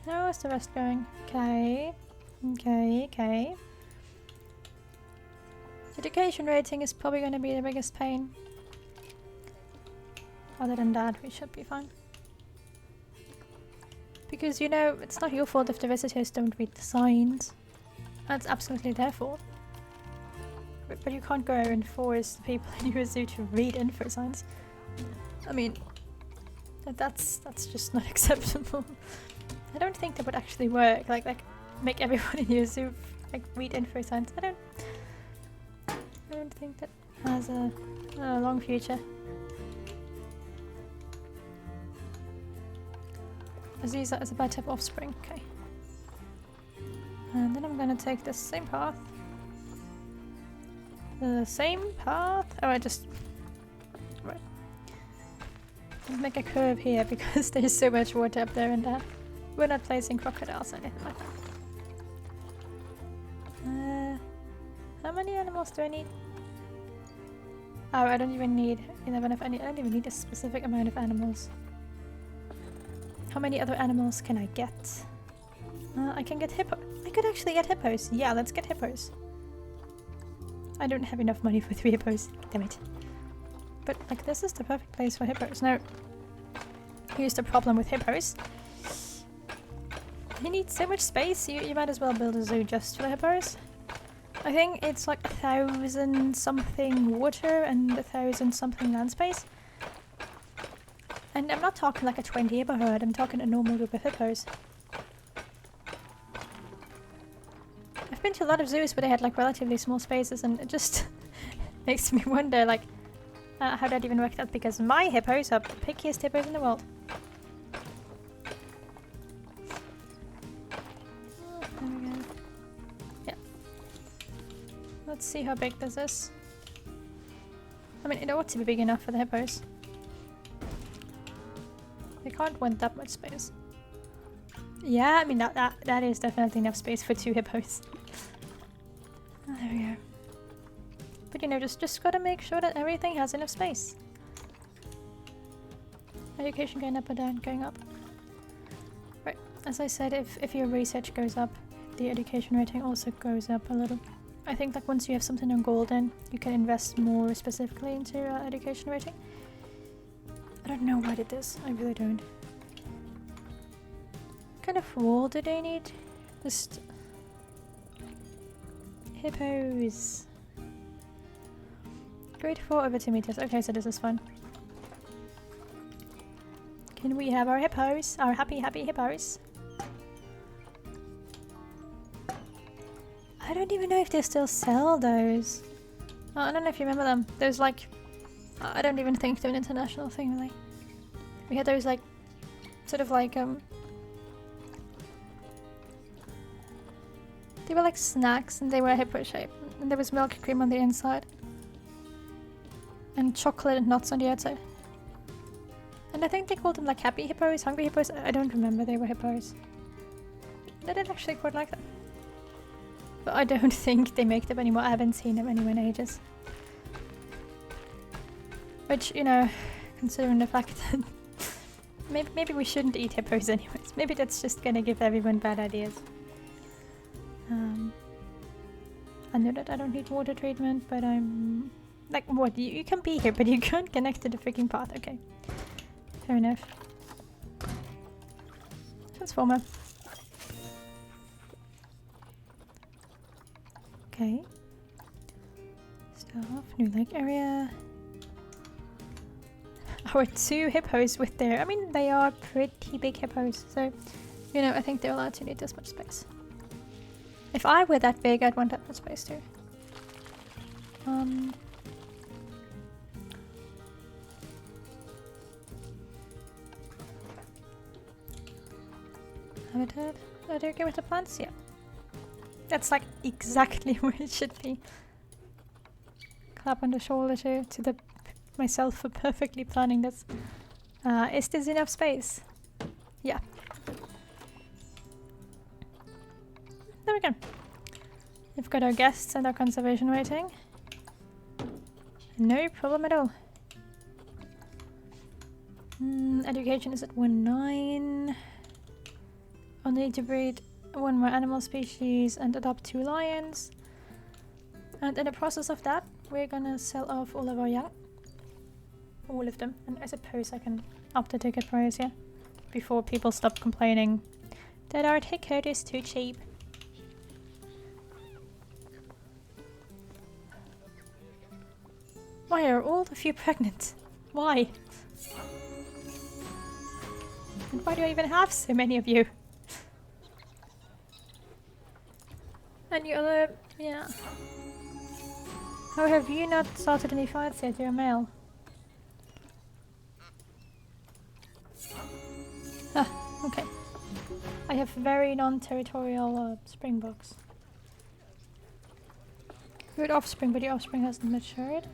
How's the rest going? Okay. Okay, okay. Education rating is probably going to be the biggest pain. Other than that, we should be fine. Because, you know, it's not your fault if the visitors don't read the signs. That's absolutely their fault. But you can't go and force the people in your zoo to read info signs. I mean, that's just not acceptable. I don't think that would actually work. Like make everyone in your zoo like read info signs. I don't think that has a long future. Aziza is about to have offspring. Okay. And then I'm gonna take the same path. The same path? Oh, I just... Right. I'll make a curve here because there's so much water up there and that. We're not placing crocodiles or anything like that. How many animals do I need? Oh, I don't even need 11 of any. I don't even need a specific amount of animals. How many other animals can I get? I can get hippo. I could actually get hippos. Yeah, let's get hippos. I don't have enough money for 3 hippos. Damn it. But, like, this is the perfect place for hippos. Now, here's the problem with hippos. You need so much space, you might as well build a zoo just for the hippos. I think it's like 1,000 something water and 1,000 something land space. And I'm not talking like a 20 hippo herd, I'm talking a normal group of hippos. I've been to a lot of zoos where they had like relatively small spaces, and it just makes me wonder like how that even worked out, because my hippos are the pickiest hippos in the world. Oh, there we go. Yeah. Let's see how big this is. I mean, it ought to be big enough for the hippos. They can't want that much space. Yeah, I mean that is definitely enough space for 2 hippos. Oh, there we go. But you know, just gotta make sure that everything has enough space. Education going up or down? Going up. Right, as I said, if your research goes up, the education rating also goes up a little. I think like once you have something on golden, you can invest more specifically into education rating. I don't know why I did this. I really don't. What kind of wall do they need? Just... hippos. Grade 4 over 2 meters. Okay, so this is fun. Can we have our hippos? Our happy hippos? I don't even know if they still sell those. Oh, I don't know if you remember them. Those like... I don't even think they're an international thing, really. We had those like... sort of like they were like snacks and they were hippo shaped. And there was milk cream on the inside. And chocolate and nuts on the outside. And I think they called them like happy hippos, hungry hippos. I don't remember, they were hippos. I did actually quite like them. But I don't think they make them anymore. I haven't seen them anywhere in ages. Which, you know, considering the fact that maybe we shouldn't eat hippos anyways. Maybe that's just gonna give everyone bad ideas. I know that I don't need water treatment, but I'm... like, what? You can be here, but you can't connect to the freaking path. Okay. Fair enough. Transformer. Okay. Stuff. New lake area. Our 2 hippos with their... I mean, they are pretty big hippos, so... you know, I think they're allowed to need this much space. If I were that big, I'd want that much space too. Habitat? Are they okay with the plants? Yeah. That's like exactly where it should be. Clap on the shoulder to the myself for perfectly planning this. Is this enough space? Yeah. There we go. We've got our guests and our conservation rating. No problem at all. Education is at 1.9. I'll need to breed one more animal species and adopt 2 lions. And in the process of that, we're gonna sell off all of our young. All of them. And I suppose I can up the ticket price, yeah? Before people stop complaining that our ticket is too cheap. Why are all of you pregnant? Why? And why do I even have so many of you? And you other... yeah. How have you not started any fights yet? You're a male. Ah, okay. I have very non-territorial springboks. Good offspring, but your offspring hasn't matured.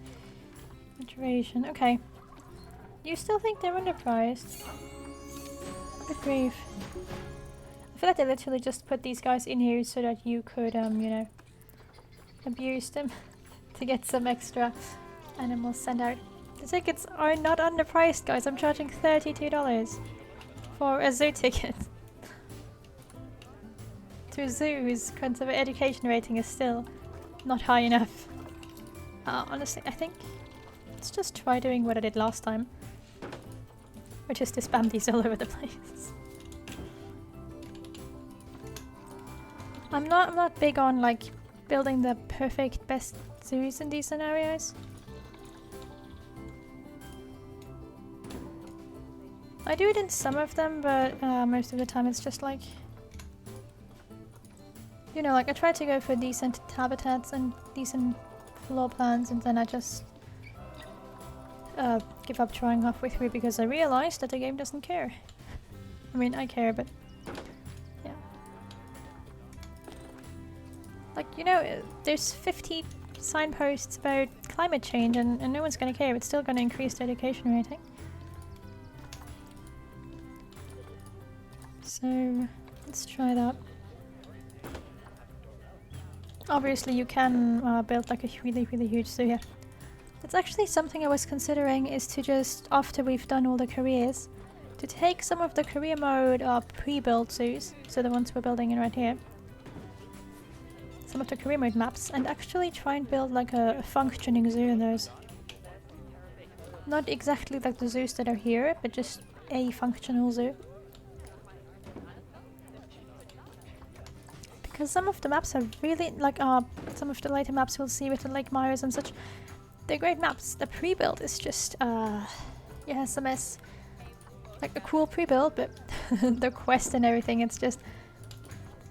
Maturation, okay. You still think they're underpriced? Good grief. I feel like they literally just put these guys in here so that you could, you know, abuse them to get some extra animals sent out. The tickets are not underpriced, guys. I'm charging $32 for a zoo ticket. To a zoo whose consumer education rating is still not high enough. Honestly, I think let's just try doing what I did last time, which is to spam these all over the place. I'm not big on like building the perfect best zoos in these scenarios. I do it in some of them, but most of the time it's just like, you know, like I try to go for decent habitats and decent floor plans, and then I just give up trying halfway through because I realized that the game doesn't care. I mean, I care, but yeah. Like, you know, there's 50 signposts about climate change and no one's gonna care. It's still gonna increase the education rating. So, let's try that. Obviously you can build like a really huge zoo here. That's actually something I was considering, is to just, after we've done all the careers, to take some of the career mode pre-built zoos, so the ones we're building in right here, some of the career mode maps, and actually try and build like a functioning zoo in those. Not exactly like the zoos that are here, but just a functional zoo. Because some of the maps are really, like some of the later maps we'll see with the Lake Myers and such, they're great maps. The pre-build is just, yeah, it's a mess. Like a cool pre-build, but the quest and everything, it's just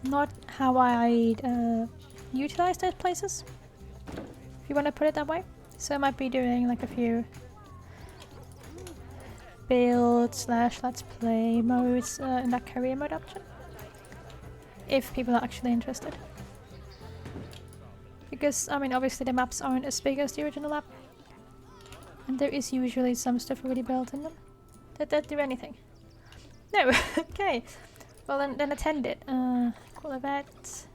not how I'd utilize those places, if you want to put it that way. So I might be doing like a few build / let's play modes in that career mode option, if people are actually interested. Because, I mean, obviously the maps aren't as big as the original map, and there is usually some stuff already built in them. Did that do anything? No. Okay. Well then attend it. Cool event.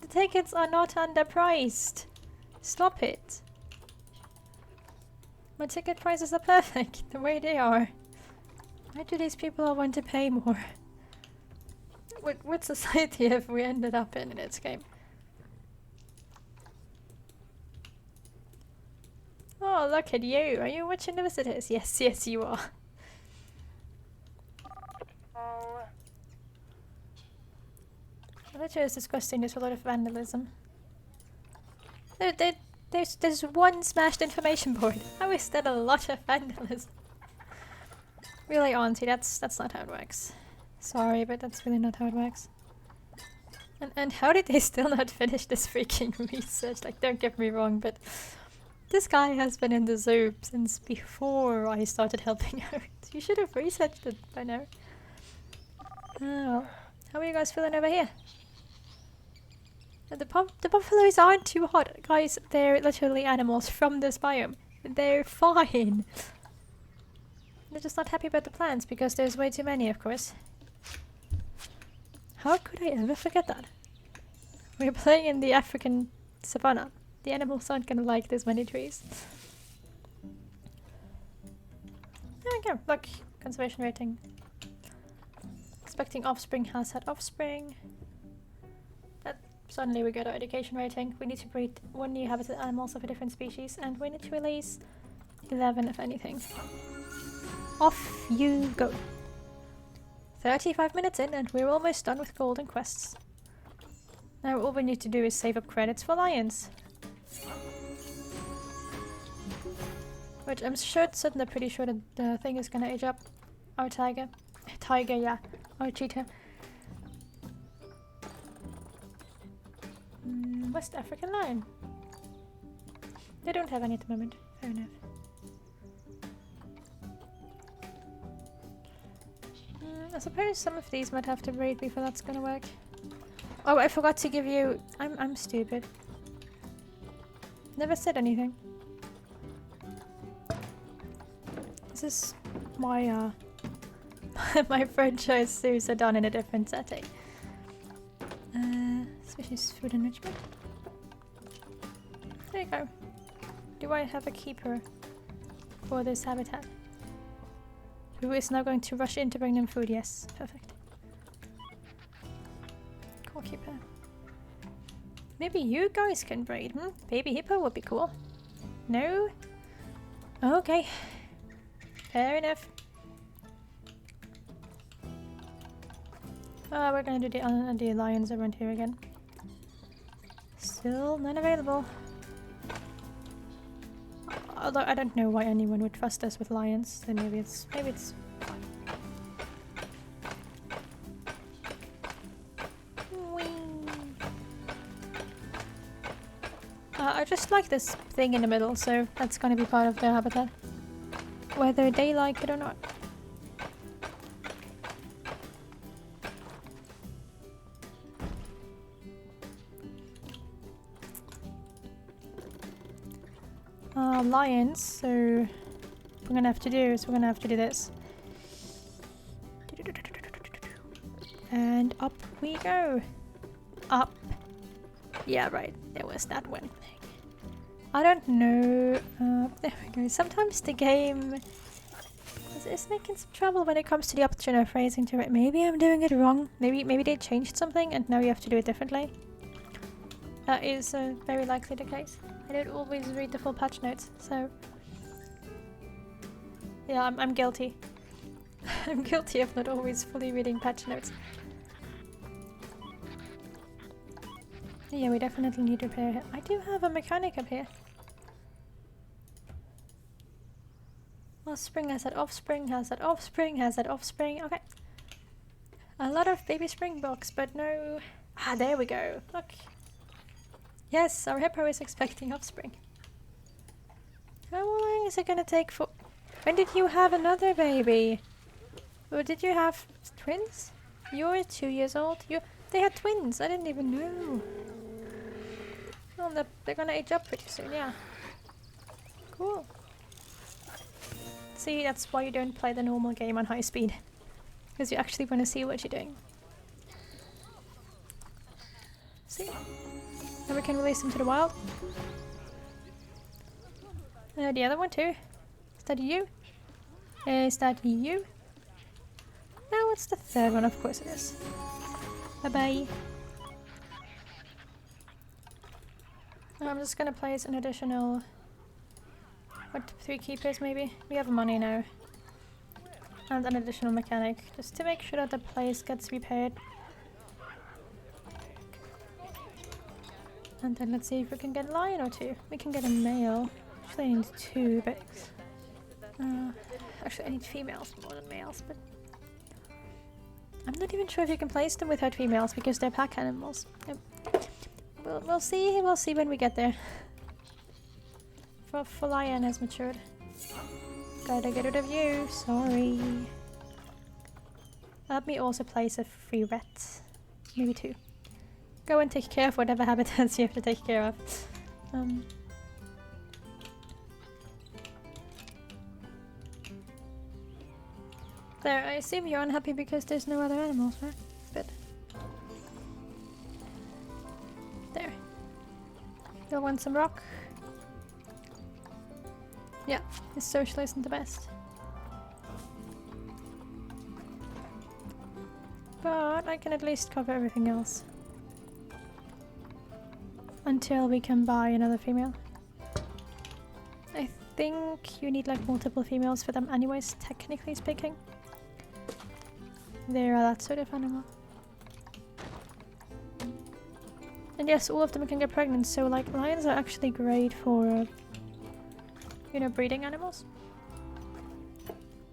The tickets are not underpriced. Stop it. My ticket prices are perfect the way they are. Why do these people want to pay more? What society have we ended up in its game? Oh, look at you. Are you watching the visitors? Yes, yes you are. That is disgusting. There's a lot of vandalism. There's one smashed information board. How is that a lot of vandalism? Really, Auntie, that's not how it works. Sorry, but that's really not how it works. And how did they still not finish this freaking research? Like, don't get me wrong, but this guy has been in the zoo since before I started helping out. You should have researched it by now. Oh, well. How are you guys feeling over here? The buffaloes aren't too hot, guys. They're literally animals from this biome. They're fine. They're just not happy about the plants because there's way too many, of course. How could I ever forget that? We're playing in the African savannah. The animals aren't gonna like this many trees. There we go. Look, conservation rating. expecting offspring has had offspring. That suddenly we get our education rating. We need to breed 1 new habitat animals of a different species, and we need to release 11 if anything. Off you go. 35 minutes in and we're almost done with golden quests. Now all we need to do is save up credits for lions. Which I'm certain they're pretty sure that the thing is gonna age up. Our tiger. Tiger, yeah. Our cheetah. West African lion. They don't have any at the moment. Fair enough. I suppose some of these might have to breed before that's gonna work. Oh, I forgot to give you... I'm stupid. Never said anything. This is my my franchise suits are done in a different setting. Species food enrichment. There you go. Do I have a keeper for this habitat? Who is now going to rush in to bring them food? Yes, perfect. Cool keeper. Maybe you guys can breed, Baby hippo would be cool. No? Okay. Fair enough. We're gonna do the lions around here again. Still none available. Although I don't know why anyone would trust us with lions, then maybe it's fine. I just like this thing in the middle, so that's gonna be part of their habitat. Whether they like it or not. Lions, so what we're gonna have to do is we're gonna have to do this. And up we go. Up. Yeah, right. There was that one thing. I don't know. There we go. Sometimes the game is making some trouble when it comes to the option of phrasing to it. Maybe I'm doing it wrong. Maybe they changed something and now you have to do it differently. That is very likely the case. I don't always read the full patch notes, so yeah, I'm guilty. I'm guilty of not always fully reading patch notes. Yeah, we definitely need repair here. I do have a mechanic up here. Offspring has that offspring, has that offspring, has that offspring. Okay. A lot of baby springboks, but no... Ah, there we go. Look. Yes, our hippo is expecting offspring. How long is it gonna take for... When did you have another baby? Or did you have twins? You're 2 years old. They had twins. I didn't even know. Well, they're gonna age up pretty soon, yeah. Cool. See, that's why you don't play the normal game on high speed. Because you actually want to see what you're doing. See? Now we can release them to the wild. The other one too. Is that you? Is that you? No, it's the third one, of course it is. Bye-bye. I'm just gonna place an additional... What, 3 keepers maybe? We have money now. And an additional mechanic, just to make sure that the place gets repaired. And then let's see if we can get a lion or 2. We can get a male. Actually I need 2, but... actually I need females more than males, but... I'm not even sure if you can place them without females because they're pack animals. Yep. We'll see when we get there. For lion has matured. Gotta get rid of you, sorry. Let me also place a free rat. Maybe 2. Go and take care of whatever habitats you have to take care of. There, I assume you're unhappy because there's no other animals, right? But there. You'll want some rock. Yeah, his social isn't the best. But I can at least cover everything else. Until we can buy another female. I think you need like multiple females for them anyways, technically speaking. They are that sort of animal. And yes, all of them can get pregnant, so like lions are actually great for, you know, breeding animals.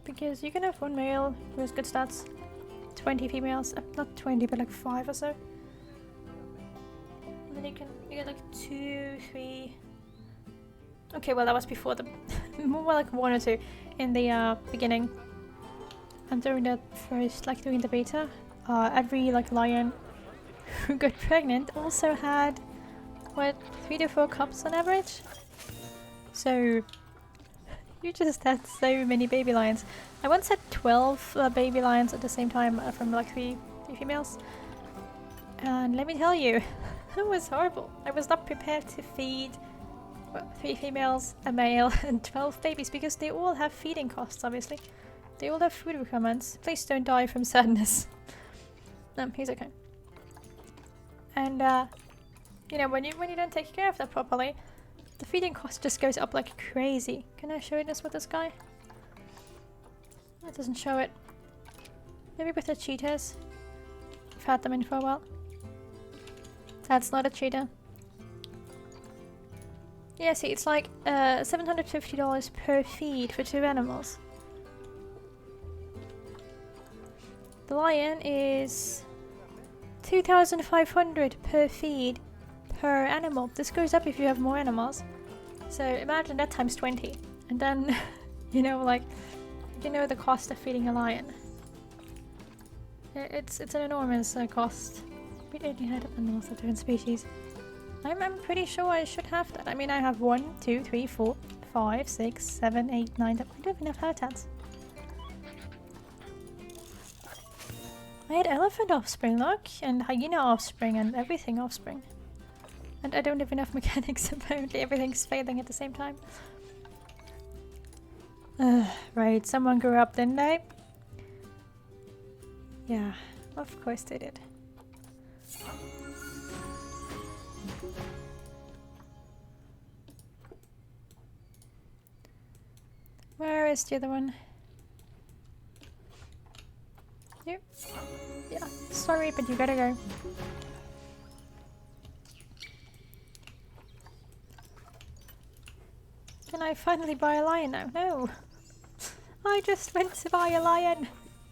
Because you can have one male who has good stats, 20 females, not 20 but like 5 or so. And then you get like 2, 3... Okay, well that was before the... more like 1 or 2 in the beginning. And during that first, like during the beta, every like lion who got pregnant also had, what, 3 to 4 cubs on average? So you just had so many baby lions. I once had 12 baby lions at the same time from like 3 females. And let me tell you, it was horrible. I was not prepared to feed 3 females, a male, and 12 babies because they all have feeding costs, obviously. They all have food requirements. Please don't die from sadness. No, he's okay. And you know, when you don't take care of that properly, the feeding cost just goes up like crazy. Can I show you this with this guy? It doesn't show it. Maybe with the cheetahs. I've had them in for a while. That's not a cheetah. Yeah, see, it's like $750 per feed for 2 animals. The lion is 2,500 per feed per animal. This goes up if you have more animals. So imagine that times 20. And then, you know, like, you know the cost of feeding a lion. It's an enormous cost. We only had animals of different species. I'm pretty sure I should have that. I mean, I have 1, 2, 3, 4, 5, 6, 7, 8, 9. I don't even have habitats. I had elephant offspring, look, and hyena offspring, and everything offspring. And I don't have enough mechanics, apparently everything's failing at the same time. Right, someone grew up, didn't they? Yeah, of course they did. Where is the other one? Here? Yeah, sorry, but you gotta go. Can I finally buy a lion now? No! I just went to buy a lion!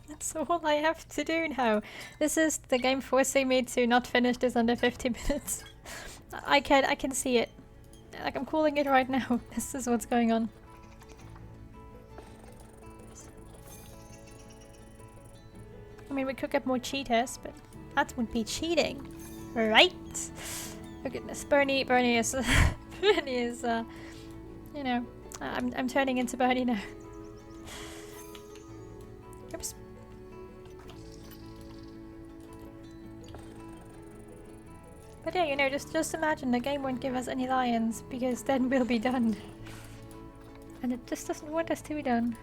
That's all I have to do now. This is the game forcing me to not finish this under 50 minutes. I can see it. Like, I'm calling it right now. This is what's going on. I mean, we could get more cheetahs, but that would be cheating, right? Oh goodness, Bernie is, Bernie is, you know, I'm turning into Bernie now. Oops. But yeah, you know, just imagine the game won't give us any lions, because then we'll be done. And it just doesn't want us to be done.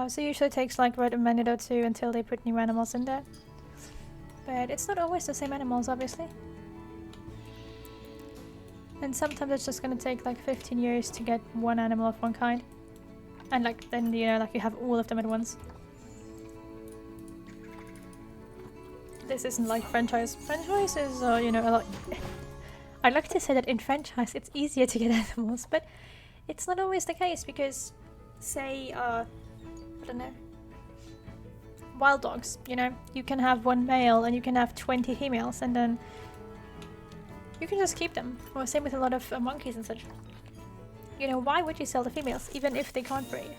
So usually it takes like about a minute or 2 until they put new animals in there. But it's not always the same animals, obviously. And sometimes it's just gonna take like 15 years to get one animal of one kind. And like then, you know, like you have all of them at once. This isn't like franchise. Franchise is, you know, a lot... I'd like to say that in franchise it's easier to get animals, but it's not always the case because, say, I don't know, wild dogs, you know, you can have 1 male and you can have 20 females and then you can just keep them. Or same with a lot of monkeys and such. You know, why would you sell the females even if they can't breed?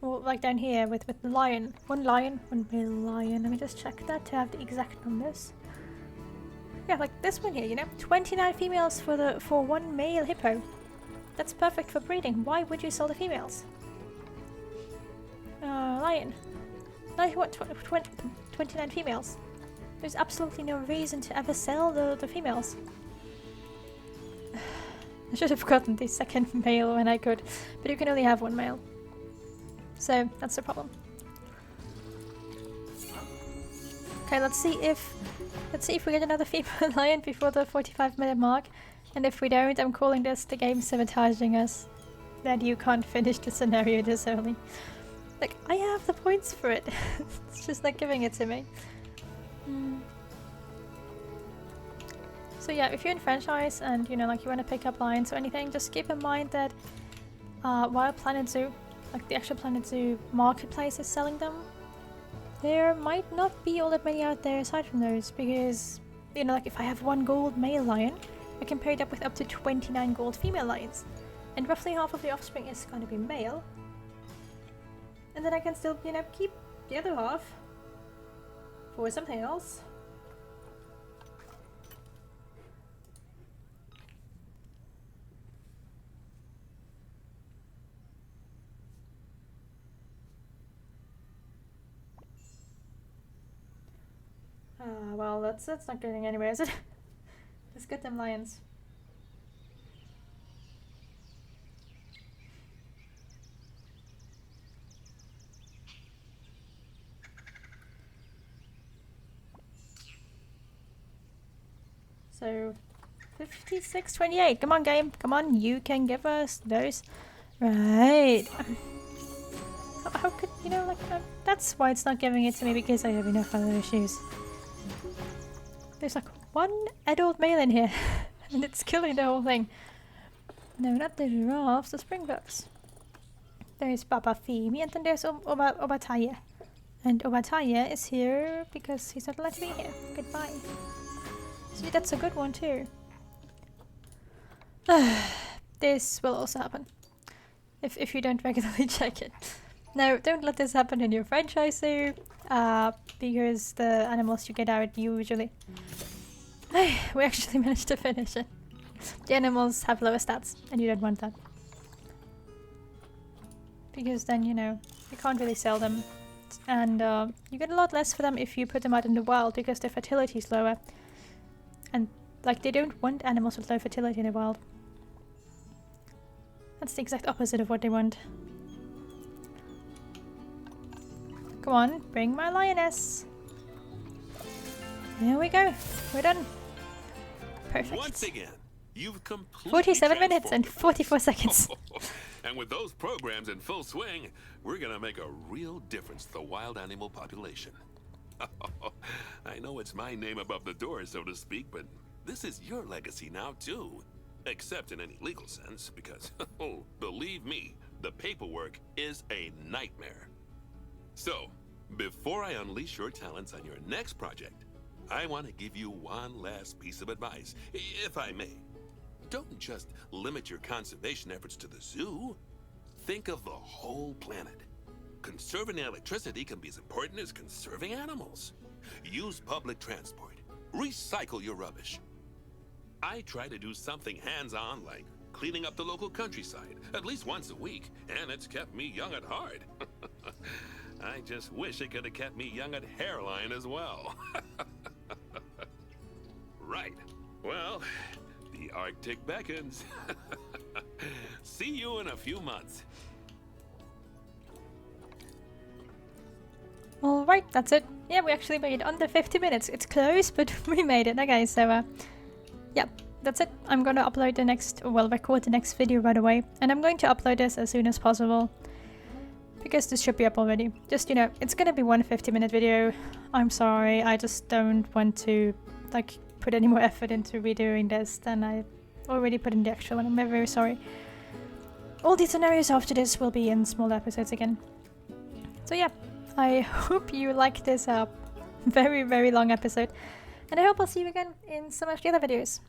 Or like down here with the lion. 1 lion, 1 male lion. Let me just check that to have the exact numbers. Yeah, like this one here, you know, 29 females for 1 male hippo. That's perfect for breeding. Why would you sell the females? Lion. No, what? 29 females. There's absolutely no reason to ever sell the females. I should have gotten the 2nd male when I could, but you can only have 1 male. So that's the problem. Okay, let's see if we get another female lion before the 45-minute mark. And if we don't, I'm calling this the game sabotaging us. That you can't finish the scenario this early. Like, I have the points for it. It's just not giving it to me. So yeah, if you're in franchise and you know, like you want to pick up lions or anything, just keep in mind that while Planet Zoo, like the actual Planet Zoo marketplace is selling them, there might not be all that many out there aside from those, because you know, like if I have 1 gold male lion, I can pair it up with up to 29 gold female lions, and roughly half of the offspring is going to be male, and then I can still, you know, keep the other half for something else. Well, that's not getting anywhere, is it? Let's get them lions. So, 56-28. Come on, game. Come on, you can give us those. Right. How could, you know, like, that's why it's not giving it to me, because I have enough other issues. There's like 1 adult male in here, and it's killing the whole thing. No, not the giraffes, the springboks. There's Baba Femi, and then there's Obataya. And Obataya is here because he's not allowed to be here. Goodbye. See, that's a good one too. This will also happen. If you don't regularly check it. No, don't let this happen in your franchise zoo. Because the animals you get out usually... we actually managed to finish it. The animals have lower stats, and you don't want that. Because then, you know, you can't really sell them. And you get a lot less for them if you put them out in the wild, because their fertility is lower. And, like, they don't want animals with low fertility in the wild. That's the exact opposite of what they want. Come on, bring my lioness. There we go. We're done. Perfect. Once again, you've completely 47 minutes and 44 seconds. And with those programs in full swing, we're gonna make a real difference to the wild animal population. I know it's my name above the door, so to speak, but this is your legacy now too. Except in any legal sense, because, oh, believe me, the paperwork is a nightmare. So, before I unleash your talents on your next project, I want to give you one last piece of advice, if I may. Don't just limit your conservation efforts to the zoo. Think of the whole planet. Conserving electricity can be as important as conserving animals. Use public transport. Recycle your rubbish. I try to do something hands-on, like cleaning up the local countryside, at least once a week, and it's kept me young at heart. I just wish it could have kept me young at hairline as well. Right. Well, the Arctic beckons. See you in a few months. Alright, that's it. Yeah, we actually made it under 50 minutes. It's close, but we made it. Okay, so yeah, that's it. I'm going to upload the next, well, record the next video right away. And I'm going to upload this as soon as possible. Because this should be up already. Just, you know, it's going to be one 50-minute video. I'm sorry, I just don't want to, like, put any more effort into redoing this than I already put in the actual one. I'm very, very sorry. All the scenarios after this will be in smaller episodes again. So yeah, I hope you like this very, very long episode. And I hope I'll see you again in some of the other videos.